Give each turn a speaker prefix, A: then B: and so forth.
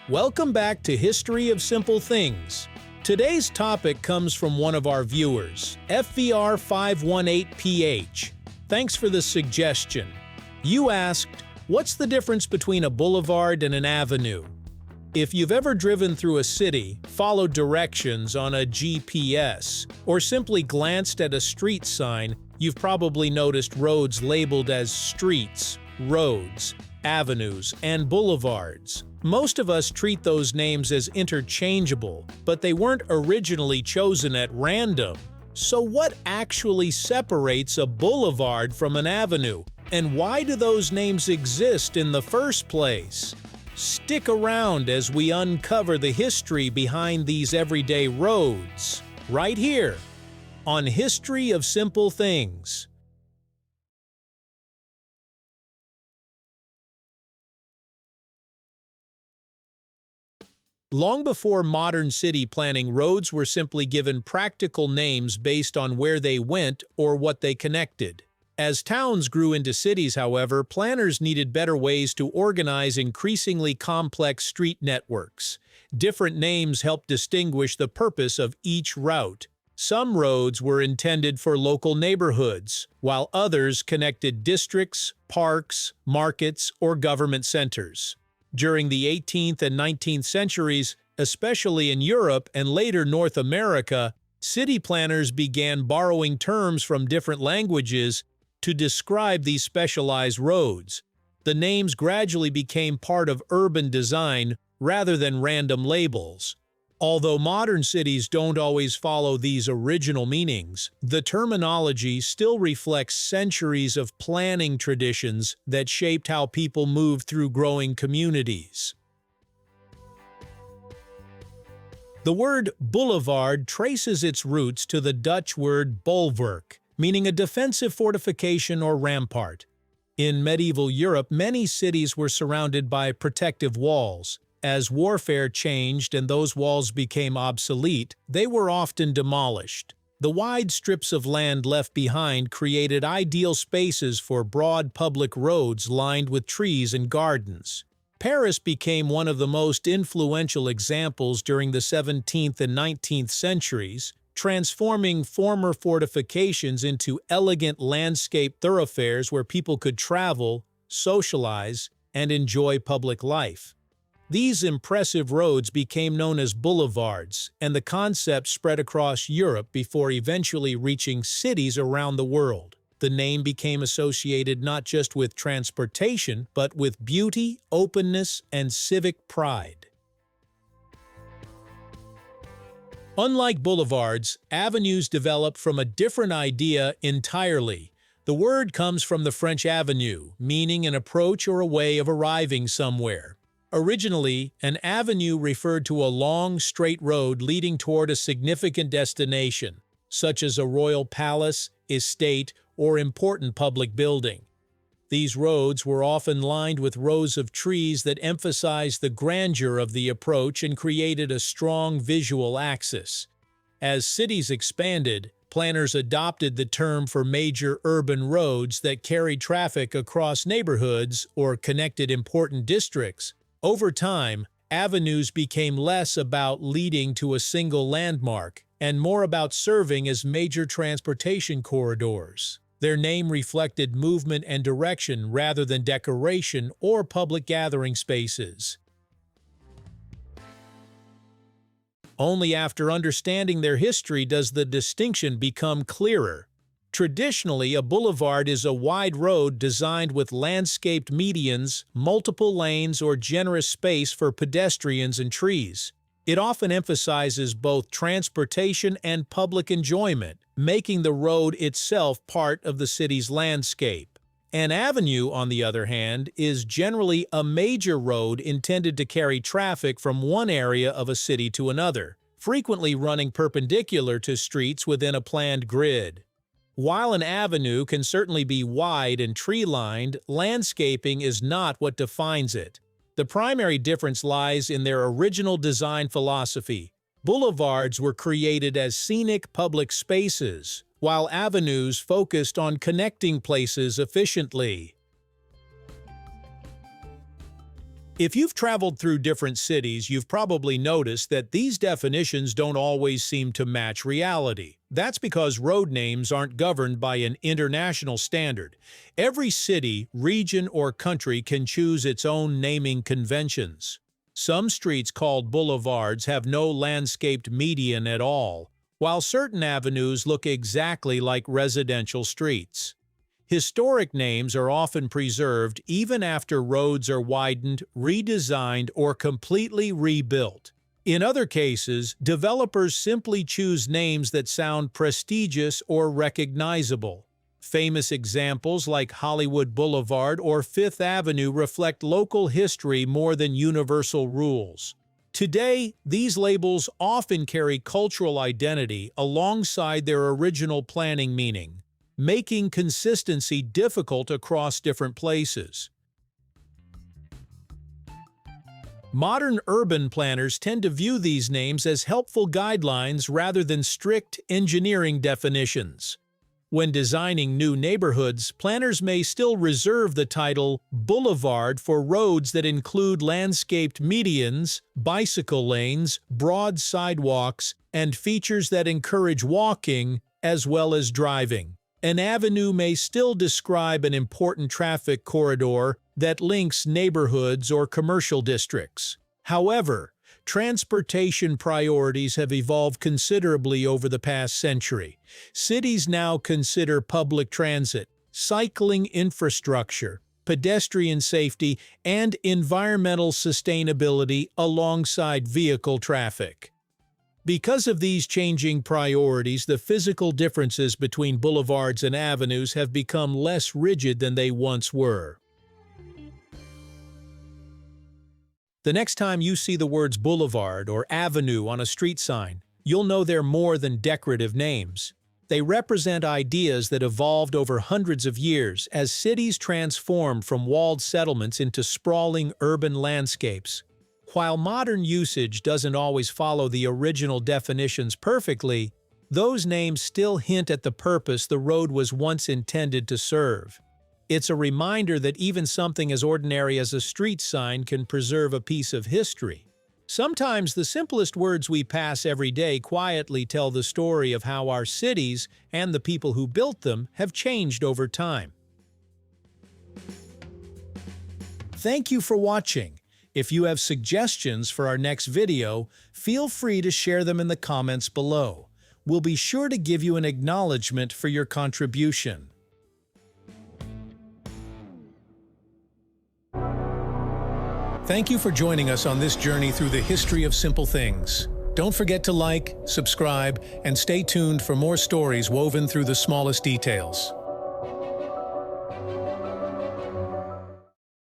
A: Welcome back to History of Simple Things. Today's topic comes from one of our viewers, FVR518PH. Thanks for the suggestion. You asked, what's the difference between a boulevard and an avenue? If you've ever driven through a city, followed directions on a GPS, or simply glanced at a street sign, you've probably noticed roads labeled as streets, roads, avenues, and boulevards. Most of us treat those names as interchangeable, but they weren't originally chosen at random. So what actually separates a boulevard from an avenue? And why do those names exist in the first place? Stick around as we uncover the history behind these everyday roads, right here, on History of Simple Things. Long before modern city planning, roads were simply given practical names based on where they went or what they connected. As towns grew into cities, however, planners needed better ways to organize increasingly complex street networks. Different names helped distinguish the purpose of each route. Some roads were intended for local neighborhoods, while others connected districts, parks, markets, or government centers. During the 18th and 19th centuries, especially in Europe and later North America, city planners began borrowing terms from different languages to describe these specialized roads. The names gradually became part of urban design rather than random labels. Although modern cities don't always follow these original meanings, the terminology still reflects centuries of planning traditions that shaped how people moved through growing communities. The word boulevard traces its roots to the Dutch word bolwerk, meaning a defensive fortification or rampart. In medieval Europe, many cities were surrounded by protective walls. As warfare changed and those walls became obsolete, they were often demolished. The wide strips of land left behind created ideal spaces for broad public roads lined with trees and gardens. Paris became one of the most influential examples during the 17th and 19th centuries, transforming former fortifications into elegant landscape thoroughfares where people could travel, socialize, and enjoy public life. These impressive roads became known as boulevards, and the concept spread across Europe before eventually reaching cities around the world. The name became associated not just with transportation, but with beauty, openness, and civic pride. Unlike boulevards, avenues developed from a different idea entirely. The word comes from the French avenue, meaning an approach or a way of arriving somewhere. Originally, an avenue referred to a long, straight road leading toward a significant destination, such as a royal palace, estate, or important public building. These roads were often lined with rows of trees that emphasized the grandeur of the approach and created a strong visual axis. As cities expanded, planners adopted the term for major urban roads that carried traffic across neighborhoods or connected important districts. Over time, avenues became less about leading to a single landmark and more about serving as major transportation corridors. Their name reflected movement and direction rather than decoration or public gathering spaces. Only after understanding their history does the distinction become clearer. Traditionally, a boulevard is a wide road designed with landscaped medians, multiple lanes, or generous space for pedestrians and trees. It often emphasizes both transportation and public enjoyment, making the road itself part of the city's landscape. An avenue, on the other hand, is generally a major road intended to carry traffic from one area of a city to another, frequently running perpendicular to streets within a planned grid. While an avenue can certainly be wide and tree-lined, landscaping is not what defines it. The primary difference lies in their original design philosophy. Boulevards were created as scenic public spaces, while avenues focused on connecting places efficiently. If you've traveled through different cities, you've probably noticed that these definitions don't always seem to match reality. That's because road names aren't governed by an international standard. Every city, region, or country can choose its own naming conventions. Some streets called boulevards have no landscaped median at all, while certain avenues look exactly like residential streets. Historic names are often preserved even after roads are widened, redesigned, or completely rebuilt. In other cases, developers simply choose names that sound prestigious or recognizable. Famous examples like Hollywood Boulevard or Fifth Avenue reflect local history more than universal rules. Today, these labels often carry cultural identity alongside their original planning meaning, making consistency difficult across different places. Modern urban planners tend to view these names as helpful guidelines rather than strict engineering definitions. When designing new neighborhoods, planners may still reserve the title boulevard for roads that include landscaped medians, bicycle lanes, broad sidewalks, and features that encourage walking as well as driving. An avenue may still describe an important traffic corridor that links neighborhoods or commercial districts. However, transportation priorities have evolved considerably over the past century. Cities now consider public transit, cycling infrastructure, pedestrian safety, and environmental sustainability alongside vehicle traffic. Because of these changing priorities, the physical differences between boulevards and avenues have become less rigid than they once were. The next time you see the words boulevard or avenue on a street sign, you'll know they're more than decorative names. They represent ideas that evolved over hundreds of years as cities transformed from walled settlements into sprawling urban landscapes. While modern usage doesn't always follow the original definitions perfectly, those names still hint at the purpose the road was once intended to serve. It's a reminder that even something as ordinary as a street sign can preserve a piece of history. Sometimes the simplest words we pass every day quietly tell the story of how our cities and the people who built them have changed over time. Thank you for watching. If you have suggestions for our next video, feel free to share them in the comments below. We'll be sure to give you an acknowledgement for your contribution. Thank you for joining us on this journey through the history of simple things. Don't forget to like, subscribe, and stay tuned for more stories woven through the smallest details.